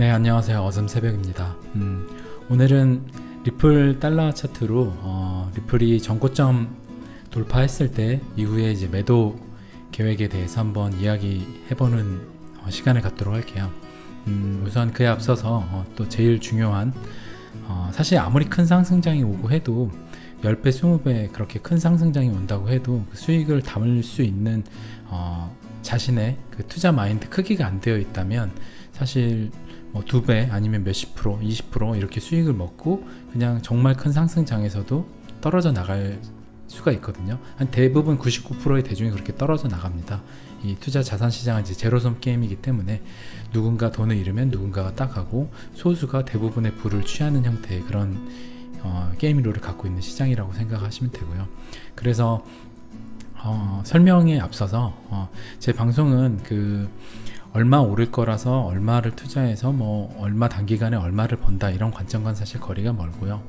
네, 안녕하세요. 어둠새벽입니다. 오늘은 리플 달러 차트로 리플이 전고점 돌파했을 때 이후에 이제 매도 계획에 대해서 한번 이야기해보는 시간을 갖도록 할게요. 우선 그에 앞서서 또 제일 중요한 사실 아무리 큰 상승장이 오고 해도 10배, 20배 그렇게 큰 상승장이 온다고 해도 그 수익을 담을 수 있는 자신의 그 투자 마인드 크기가 안 되어 있다면 사실 뭐 2배 아니면 몇십 프로, 20% 이렇게 수익을 먹고 그냥 정말 큰 상승장에서도 떨어져 나갈 수가 있거든요. 한 대부분 99%의 대중이 그렇게 떨어져 나갑니다. 이 투자 자산 시장은 이제 제로섬 게임이기 때문에 누군가 돈을 잃으면 누군가가 따가고 소수가 대부분의 부를 취하는 형태의 그런 게임 룰을 갖고 있는 시장이라고 생각하시면 되고요. 그래서 설명에 앞서서 제 방송은 그 얼마 오를 거라서 얼마를 투자해서 뭐 얼마 단기간에 얼마를 번다 이런 관점과는 사실 거리가 멀고요.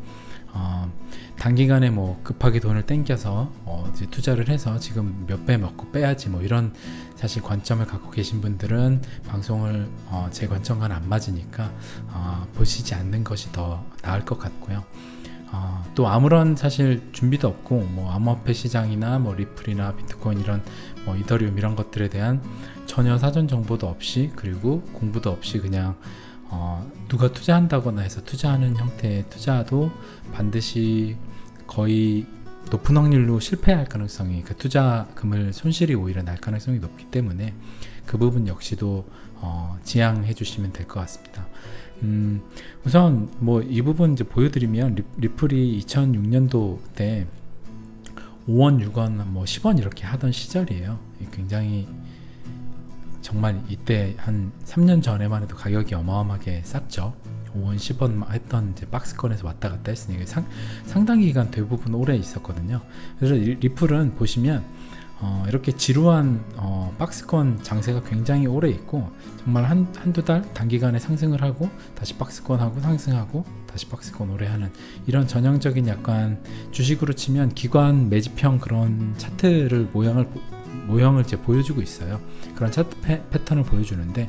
단기간에 뭐 급하게 돈을 땡겨서 이제 투자를 해서 지금 몇 배 먹고 빼야지 뭐 이런 사실 관점을 갖고 계신 분들은 방송을 제 관점과는 안 맞으니까 보시지 않는 것이 더 나을 것 같고요. 또 아무런 사실 준비도 없고 뭐 암호화폐 시장이나 뭐 리플이나 비트코인 이런 뭐 이더리움 이런 것들에 대한 전혀 사전 정보도 없이 그리고 공부도 없이 그냥 누가 투자한다거나 해서 투자하는 형태의 투자도 반드시 거의 높은 확률로 실패할 가능성이 그 투자금을 손실이 오히려 날 가능성이 높기 때문에 그 부분 역시도 지양해 주시면 될 것 같습니다. 우선 뭐 이 부분 이제 보여드리면 리플이 2006년도 때 5원, 6원, 뭐 10원 이렇게 하던 시절이에요. 굉장히 정말 이때 한 3년 전에만 해도 가격이 어마어마하게 쌌죠. 5원, 10원 했던 이제 박스권에서 왔다 갔다 했으니까 상당 기간 대부분 오래 있었거든요. 그래서 리플은 보시면 이렇게 지루한 박스권 장세가 굉장히 오래 있고 정말 한두 달 단기간에 상승을 하고 다시 박스권 하고 상승하고 다시 박스권 오래 하는 이런 전형적인 약간 주식으로 치면 기관 매집형 그런 차트를 모형을 이제 보여주고 있어요. 그런 차트 패턴을 보여주는데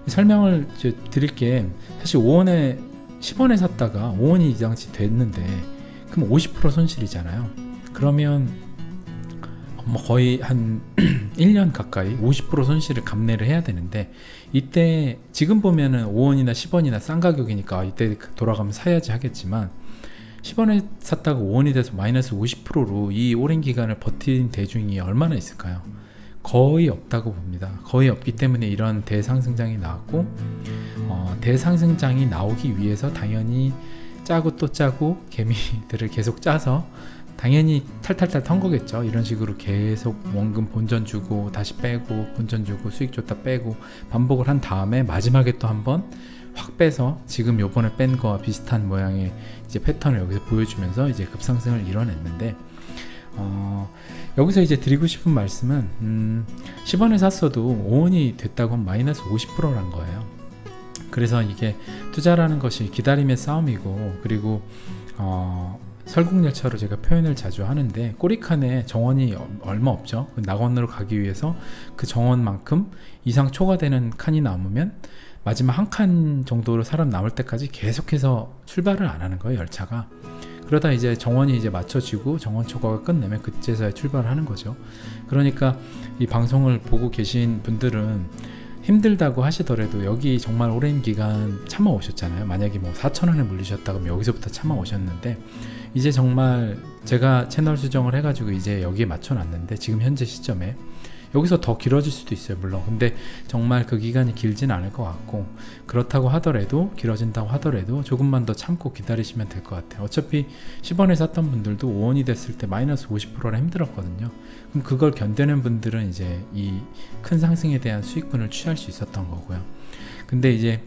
설명을 이제 드릴게 사실 5원에 10원에 샀다가 5원이 이상치 됐는데 그럼 50% 손실이잖아요. 그러면 뭐 거의 한 1년 가까이 50% 손실을 감내를 해야 되는데 이때 지금 보면은 5원이나 10원이나 싼 가격이니까 이때 돌아가면 사야지 하겠지만 10원에 샀다가 5원이 돼서 마이너스 50%로 이 오랜 기간을 버틴 대중이 얼마나 있을까요? 거의 없다고 봅니다. 거의 없기 때문에 이런 대상승장이 나왔고 대상승장이 나오기 위해서 당연히 짜고 또 짜고 개미들을 계속 짜서 당연히 탈탈탈 턴 거겠죠. 이런 식으로 계속 원금 본전 주고 다시 빼고 본전 주고 수익 줬다 빼고 반복을 한 다음에 마지막에 또 한번 확 빼서 지금 요번에 뺀 거와 비슷한 모양의 이제 패턴을 여기서 보여주면서 이제 급상승을 이뤄냈는데 여기서 이제 드리고 싶은 말씀은 10원에 샀어도 5원이 됐다고 하면 마이너스 50%란 거예요. 그래서 이게 투자라는 것이 기다림의 싸움이고 그리고 설국열차로 제가 표현을 자주 하는데 꼬리칸에 정원이 얼마 없죠. 낙원으로 가기 위해서 그 정원만큼 이상 초과되는 칸이 남으면 마지막 한 칸 정도로 사람 남을 때까지 계속해서 출발을 안 하는 거예요, 열차가. 그러다 이제 정원이 이제 맞춰지고 정원 초과가 끝내면 그때서야 출발을 하는 거죠. 그러니까 이 방송을 보고 계신 분들은 힘들다고 하시더라도 여기 정말 오랜 기간 참아 오셨잖아요. 만약에 뭐 4,000원에 물리셨다 그러면 여기서부터 참아 오셨는데 이제 정말 제가 채널 수정을 해가지고 이제 여기에 맞춰 놨는데 지금 현재 시점에 여기서 더 길어질 수도 있어요, 물론. 근데 정말 그 기간이 길진 않을 것 같고 그렇다고 하더라도 길어진다고 하더라도 조금만 더 참고 기다리시면 될 것 같아요. 어차피 10원에 샀던 분들도 5원이 됐을 때 마이너스 50%라 힘들었거든요. 그럼 그걸 견뎌낸 분들은 이제 이 큰 상승에 대한 수익분을 취할 수 있었던 거고요. 근데 이제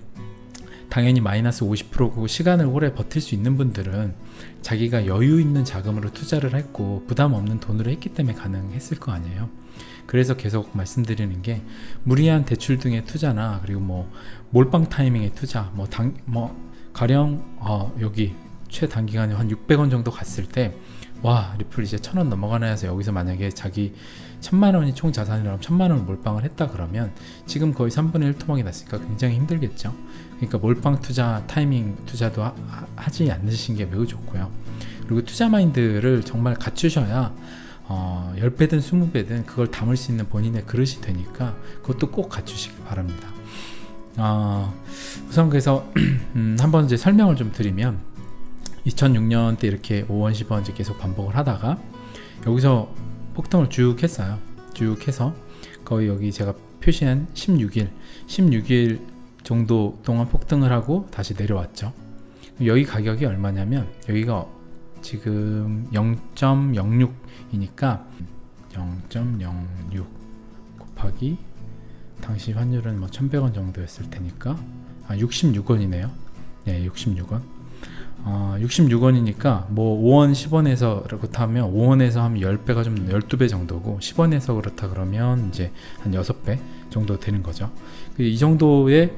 당연히 마이너스 50%고 시간을 오래 버틸 수 있는 분들은 자기가 여유 있는 자금으로 투자를 했고 부담 없는 돈으로 했기 때문에 가능했을 거 아니에요. 그래서 계속 말씀드리는 게 무리한 대출 등의 투자나 그리고 뭐 몰빵 타이밍의 투자 가령 여기 최단기간에 한 600원 정도 갔을 때 와, 리플 이제 1000원 넘어가나 해서 여기서 만약에 자기 1000만원이 총 자산이라면 1000만원을 몰빵을 했다 그러면 지금 거의 3분의 1 토막이 났으니까 굉장히 힘들겠죠. 그러니까 몰빵 투자, 타이밍 투자도 하지 않으신 게 매우 좋고요. 그리고 투자 마인드를 정말 갖추셔야 10배든 20배든 그걸 담을 수 있는 본인의 그릇이 되니까 그것도 꼭 갖추시기 바랍니다. 우선 그래서 한번 이제 설명을 좀 드리면 2006년 때 이렇게 5원 10원 이제 계속 반복을 하다가 여기서 폭등을 쭉 했어요. 쭉 해서 거의 여기 제가 표시한 16일 정도 동안 폭등을 하고 다시 내려왔죠. 여기 가격이 얼마냐면 여기가 지금 0.06이니까 0.06 곱하기 당시 환율은 뭐 1100원 정도였을 테니까 66원이네요. 네, 66원. 66원이니까 뭐 5원 10원에서 그렇다면 5원에서 하면 10배가 좀 12배 정도고 10원에서 그렇다 그러면 이제 한 6배 정도 되는 거죠. 이 정도의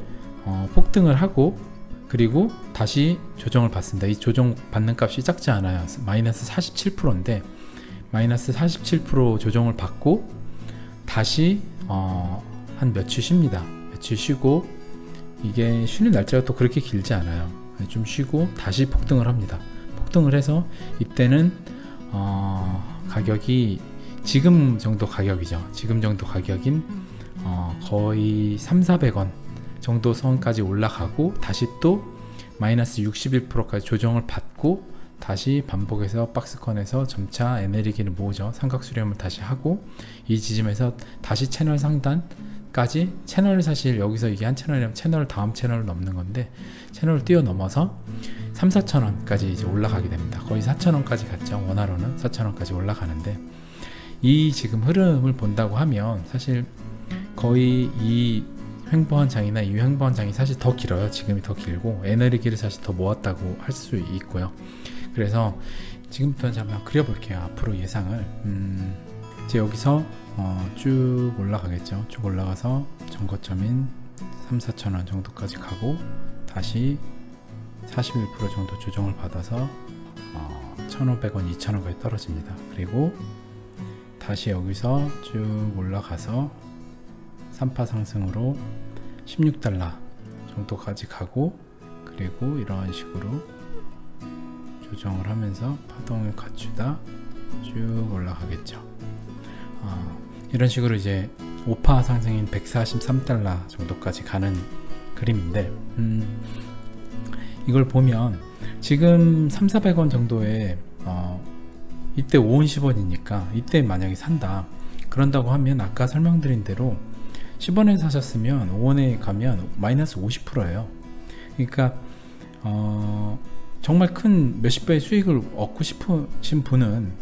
폭등을 하고 그리고 다시 조정을 받습니다. 이 조정 받는 값이 작지 않아요. 마이너스 47%인데 마이너스 47% 조정을 받고 다시 한 며칠 쉽니다. 며칠 쉬고 이게 쉬는 날짜가 또 그렇게 길지 않아요. 좀 쉬고 다시 폭등을 합니다. 폭등을 해서 이때는 가격이 지금 정도 가격이죠. 지금 정도 가격인 거의 300~400원 정도 선까지 올라가고 다시 또 마이너스 61%까지 조정을 받고 다시 반복해서 박스권에서 점차 에너지를 모으죠. 삼각수렴을 다시 하고 이 지점에서 다시 채널 상단까지 채널을 사실 여기서 이게 한 채널이면 채널 다음 채널을 넘는 건데 채널을 뛰어넘어서 3~4천원까지 이제 올라가게 됩니다. 거의 4천원까지 갔죠. 원화로는 4천원까지 올라가는데 이 지금 흐름을 본다고 하면 사실 거의 이 횡보한 장이나 이 횡보한 장이 사실 더 길어요. 지금이 더 길고 에너지를 사실 더 모았다고 할 수 있고요. 그래서 지금부터 한번 그려볼게요. 앞으로 예상을 이제 여기서 쭉 올라가겠죠. 쭉 올라가서 전고점인 3~4천원 정도까지 가고 다시 41% 정도 조정을 받아서 1,500원, 2,000원까지 떨어집니다. 그리고 다시 여기서 쭉 올라가서 3파 상승으로 16달러 정도까지 가고 그리고 이런 식으로 조정을 하면서 파동을 갖추다 쭉 올라가겠죠. 이런 식으로 이제 5파 상승인 143달러 정도까지 가는 그림인데 이걸 보면 지금 300~400원 정도에 이때 5원 10원이니까 이때 만약에 산다 그런다고 하면 아까 설명드린 대로 10원에 사셨으면 5원에 가면 마이너스 50%예요. 그러니까 정말 큰 몇십 배의 수익을 얻고 싶으신 분은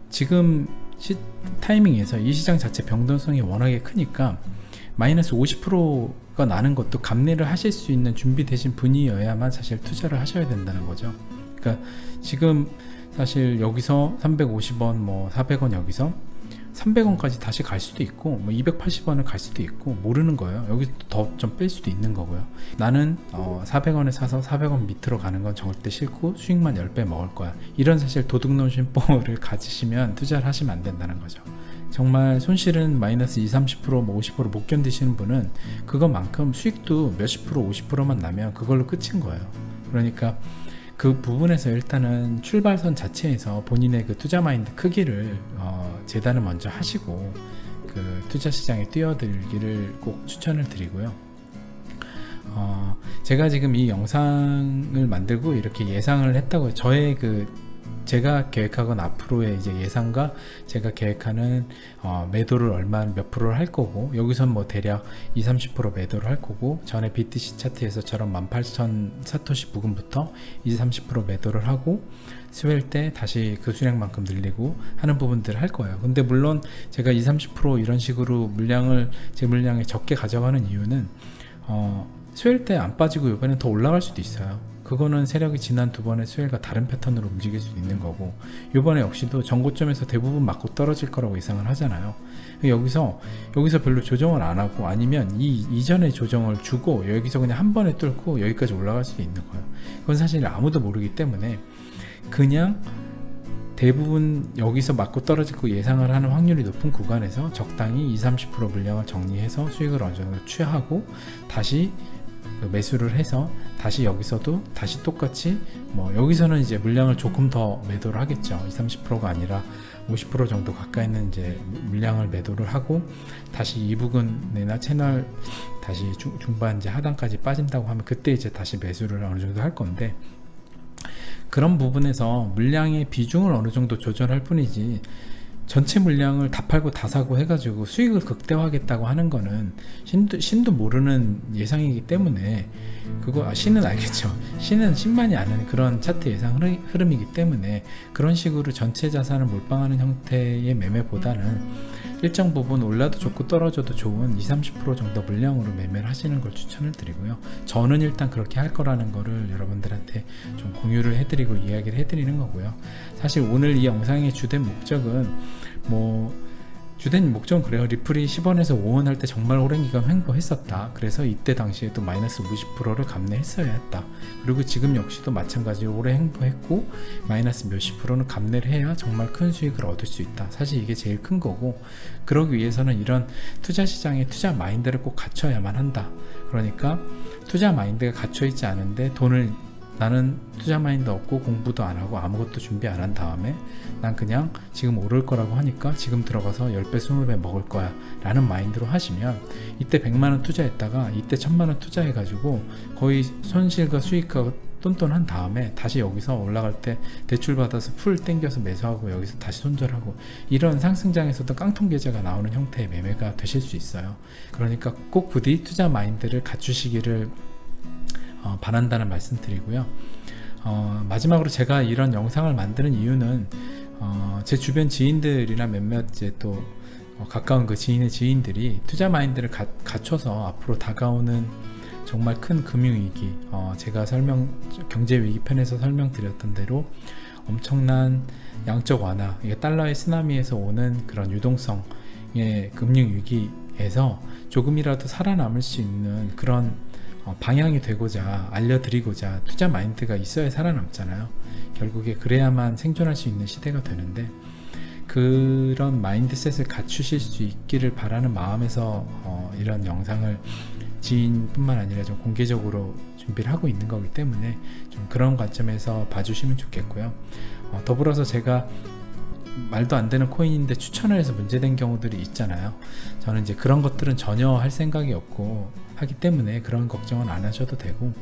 지금 타이밍에서 이 시장 자체 변동성이 워낙에 크니까 마이너스 50%가 나는 것도 감내를 하실 수 있는 준비되신 분이어야만 사실 투자를 하셔야 된다는 거죠. 그러니까 지금 사실 여기서 350원 뭐 400원 여기서 300원까지 다시 갈 수도 있고 뭐 280원을 갈 수도 있고 모르는 거예요. 여기 더 좀 뺄 수도 있는 거고요. 나는 400원에 사서 400원 밑으로 가는 건 절대 싫고 수익만 10배 먹을 거야. 이런 사실 도둑놈 심보를 가지시면 투자를 하시면 안 된다는 거죠. 정말 손실은 마이너스 20~30% 뭐 50% 못 견디시는 분은 그것만큼 수익도 몇십 프로 50%만 나면 그걸로 끝인 거예요. 그러니까 그 부분에서 일단은 출발선 자체에서 본인의 그 투자 마인드 크기를 재단을 먼저 하시고 그 투자 시장에 뛰어들기를 꼭 추천을 드리고요. 제가 지금 이 영상을 만들고 이렇게 예상을 했다고 저의 제가 계획하건 앞으로의 이제 예상과 제가 계획하는 매도를 몇 프로를 할 거고 여기선 뭐 대략 20~30% 매도를 할 거고 전에 BTC 차트에서처럼 18,000 사토시 부근부터 20~30% 매도를 하고 스웰 때 다시 그 수량만큼 늘리고 하는 부분들을 할 거예요. 근데 물론 제가 20~30% 이런 식으로 제 물량에 적게 가져가는 이유는 스웰 때 안 빠지고 이번엔 더 올라갈 수도 있어요. 그거는 세력이 지난 두 번의 수혜가 다른 패턴으로 움직일 수 있는 거고 이번에 역시도 전고점에서 대부분 맞고 떨어질 거라고 예상을 하잖아요. 여기서 별로 조정을 안 하고 아니면 이전의 조정을 주고 여기서 그냥 한 번에 뚫고 여기까지 올라갈 수도 있는 거예요. 그건 사실 아무도 모르기 때문에 그냥 대부분 여기서 맞고 떨어질 거 예상을 하는 확률이 높은 구간에서 적당히 20-30% 물량을 정리해서 수익을 어느 정도 취하고 다시 매수를 해서 다시 여기서도 다시 똑같이 여기서는 이제 물량을 조금 더 매도를 하겠죠. 20-30%가 아니라 50% 정도 가까이는 이제 물량을 매도를 하고 다시 이 부근이나 채널 다시 중반 이제 하단까지 빠진다고 하면 그때 이제 다시 매수를 어느 정도 할 건데, 그런 부분에서 물량의 비중을 어느 정도 조절할 뿐이지 전체 물량을 다 팔고 다 사고 해가지고 수익을 극대화하겠다고 하는 거는 신도 모르는 예상이기 때문에, 그거 신은 알겠죠. 신은 신만이 아는 그런 차트 예상 흐름이기 때문에 그런 식으로 전체 자산을 몰빵하는 형태의 매매보다는 일정 부분 올라도 좋고 떨어져도 좋은 20-30% 정도 물량으로 매매를 하시는 걸 추천을 드리고요. 저는 일단 그렇게 할 거라는 거를 여러분들한테 좀 공유를 해드리고 이야기를 해드리는 거고요. 사실 오늘 이 영상의 주된 목적은 그래요. 리플이 10원에서 5원 할 때 정말 오랜 기간 횡보했었다. 그래서 이때 당시에도 마이너스 50%를 감내했어야 했다. 그리고 지금 역시도 마찬가지로 오래 횡보했고 마이너스 몇십 프로는 감내를 해야 정말 큰 수익을 얻을 수 있다. 사실 이게 제일 큰 거고, 그러기 위해서는 이런 투자 시장에 투자 마인드를 꼭 갖춰야만 한다. 그러니까 투자 마인드가 갖춰 있지 않은데 나는 투자 마인드 없고 공부도 안 하고 아무것도 준비 안 한 다음에 난 그냥 지금 오를 거라고 하니까 지금 들어가서 10배 20배 먹을 거야 라는 마인드로 하시면, 이때 100만원 투자했다가 이때 1000만원 투자해 가지고 거의 손실과 수익과 똔똔한 다음에 다시 여기서 올라갈 때 대출 받아서 풀 땡겨서 매수하고 여기서 다시 손절하고, 이런 상승장에서도 깡통 계좌가 나오는 형태의 매매가 되실 수 있어요. 그러니까 꼭 부디 투자 마인드를 갖추시기를 바란다는 말씀 드리고요. 마지막으로 제가 이런 영상을 만드는 이유는 제 주변 지인들이나 몇몇 이제 또 가까운 그 지인의 지인들이 투자 마인드를 갖춰서 앞으로 다가오는 정말 큰 금융위기, 제가 경제위기 편에서 설명드렸던 대로 엄청난 양적 완화, 이게 달러의 쓰나미에서 오는 그런 유동성의 금융위기에서 조금이라도 살아남을 수 있는 그런 방향이 되고자 알려드리고자 투자 마인드가 있어야 살아남잖아요. 결국에 그래야만 생존할 수 있는 시대가 되는데, 그런 마인드셋을 갖추실 수 있기를 바라는 마음에서 이런 영상을 지인뿐만 아니라 좀 공개적으로 준비를 하고 있는 거기 때문에 좀 그런 관점에서 봐주시면 좋겠고요. 더불어서 제가 말도 안 되는 코인인데 추천을 해서 문제된 경우들이 있잖아요. 저는 이제 그런 것들은 전혀 할 생각이 없고 하기 때문에 그런 걱정은 안 하셔도 되고,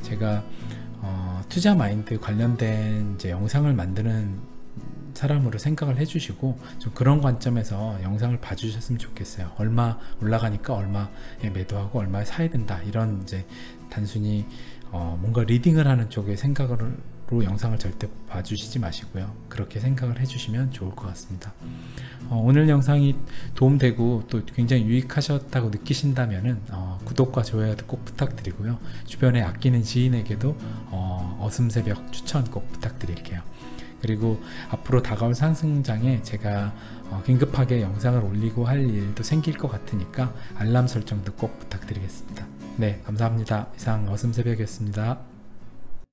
제가 투자 마인드 관련된 이제 영상을 만드는 사람으로 생각을 해주시고 좀 그런 관점에서 영상을 봐주셨으면 좋겠어요. 얼마 올라가니까 얼마에 매도하고 얼마에 사야 된다, 이런 이제 단순히 뭔가 리딩을 하는 쪽의 생각으로 영상을 절대 봐주시지 마시고요. 그렇게 생각을 해주시면 좋을 것 같습니다. 오늘 영상이 도움되고 또 굉장히 유익하셨다고 느끼신다면은 구독과 좋아요도 꼭 부탁드리고요. 주변에 아끼는 지인에게도 어슴새벽 추천 꼭 부탁드릴게요. 그리고 앞으로 다가올 상승장에 제가 긴급하게 영상을 올리고 할 일도 생길 것 같으니까 알람 설정도 꼭 부탁드리겠습니다. 네, 감사합니다. 이상 어슴새벽이었습니다.